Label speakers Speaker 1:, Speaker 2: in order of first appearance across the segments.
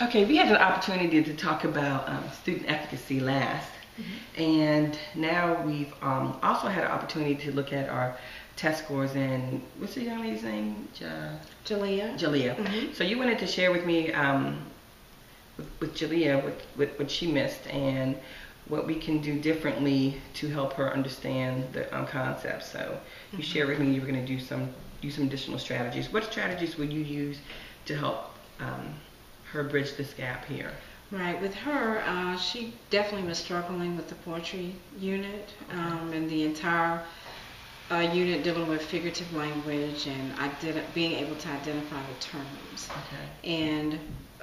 Speaker 1: Okay, we had an opportunity to talk about student efficacy last, and now we've also had an opportunity to look at our test scores. And what's the young lady's name?
Speaker 2: Jalea.
Speaker 1: Jalea. So you wanted to share with me, with Jalea, what she missed and what we can do differently to help her understand the concepts. So you shared with me you were going to do some additional strategies. What strategies would you use to help her bridge this gap here?
Speaker 2: Right, with her, she definitely was struggling with the poetry unit, and the entire unit dealing with figurative language and being able to identify the terms.
Speaker 1: Okay.
Speaker 2: And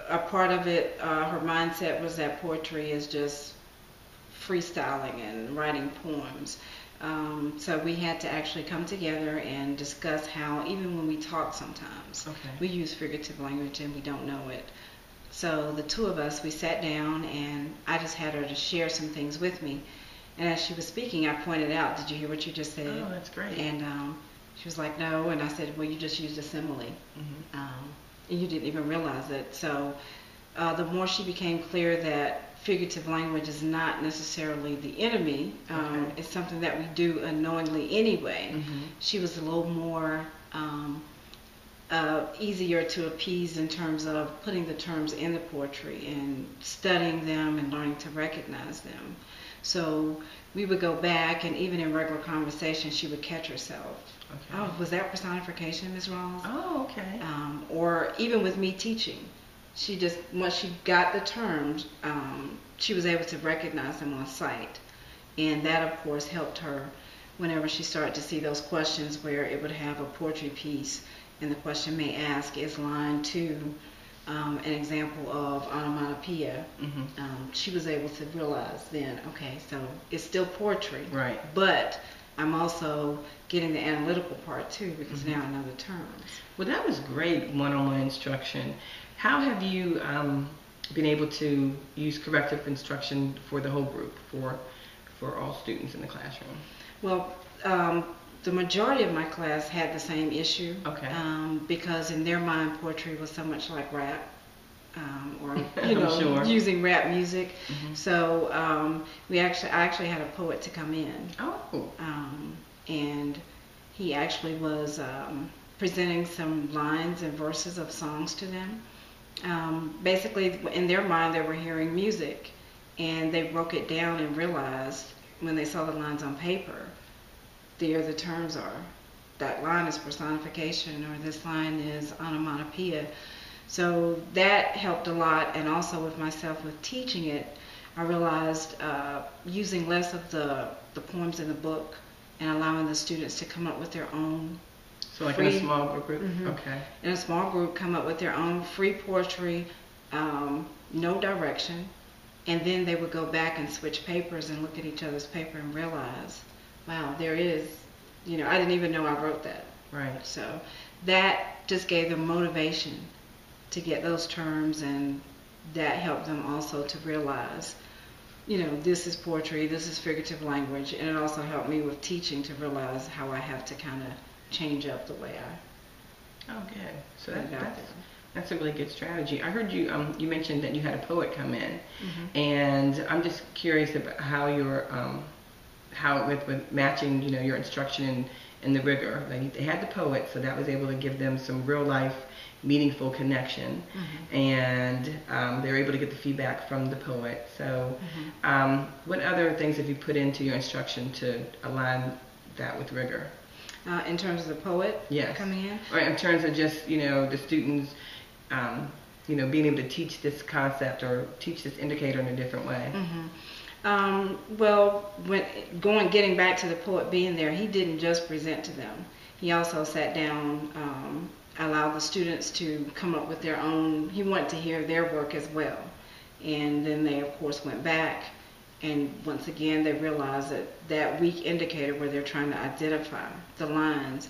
Speaker 2: a part of it, her mindset was that poetry is just freestyling and writing poems. So we had to actually come together and discuss how, even when we talk sometimes, we use figurative language and we don't know it. So the two of us, we sat down and I just had her to share some things with me. And as she was speaking, I pointed out, did you hear what you just said?
Speaker 1: Oh, that's great.
Speaker 2: And she was like, no. And I said, well, you just used a simile. And you didn't even realize it. So the more she became clear that figurative language is not necessarily the enemy, it's something that we do unknowingly anyway, she was a little more easier to appease in terms of putting the terms in the poetry and studying them and learning to recognize them. So we would go back, and even in regular conversation, she would catch herself. Oh, was that personification, Ms. Rawls?
Speaker 1: Oh, okay.
Speaker 2: Or even with me teaching, she just, once she got the terms, she was able to recognize them on sight. And that, of course, helped her whenever she started to see those questions where it would have a poetry piece and the question may ask, is line 2 an example of onomatopoeia? She was able to realize then, okay, so it's still poetry,
Speaker 1: right? But
Speaker 2: I'm also getting the analytical part too, because now I know the terms.
Speaker 1: Well, that was great one-on-one instruction. How have you been able to use corrective instruction for the whole group, for all students in the classroom?
Speaker 2: Well, the majority of my class had the same issue, because in their mind poetry was so much like rap, or using rap music. So I actually had a poet to come in, and he actually was presenting some lines and verses of songs to them. Basically, in their mind, they were hearing music, and they broke it down and realized when they saw the lines on paper, there the terms are. That line is personification, or this line is onomatopoeia. So that helped a lot, and also with myself with teaching it, I realized using less of the poems in the book and allowing the students to come up with their own.
Speaker 1: So like in a small group? Okay.
Speaker 2: In a small group, come up with their own free poetry, no direction, and then they would go back and switch papers and look at each other's paper and realize, wow, there is, I didn't even know I wrote that.
Speaker 1: Right.
Speaker 2: So that just gave them motivation to get those terms, and that helped them also to realize, this is poetry, this is figurative language, and it also helped me with teaching to realize how I have to kind of change up the way I.
Speaker 1: Oh, good. So that's a really good strategy. I heard you you mentioned that you had a poet come in, and I'm just curious about how your with matching your instruction and the rigor. They had the poet, so that was able to give them some real life meaningful connection, and they were able to get the feedback from the poet. So what other things have you put into your instruction to align that with rigor?
Speaker 2: In terms of the poet coming in?
Speaker 1: Or in terms of just, the students, being able to teach this concept or teach this indicator in a different way.
Speaker 2: Well, getting back to the poet being there, he didn't just present to them. He also sat down, allowed the students to come up with their own. He wanted to hear their work as well. And then they, of course, went back. And once again, they realized that weak indicator where they're trying to identify the lines,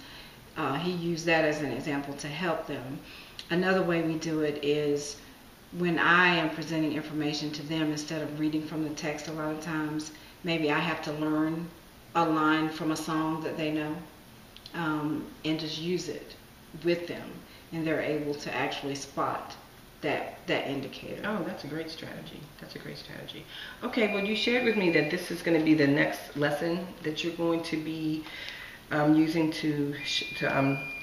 Speaker 2: he used that as an example to help them. Another way we do it is when I am presenting information to them, instead of reading from the text a lot of times, maybe I have to learn a line from a song that they know, and just use it with them. And they're able to actually spot that indicator.
Speaker 1: Oh, that's a great strategy. That's a great strategy. Okay, well, you shared with me that this is going to be the next lesson that you're going to be using to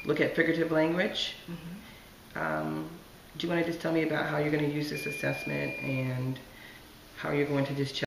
Speaker 1: look at figurative language. Do you want to just tell me about how you're going to use this assessment and how you're going to just check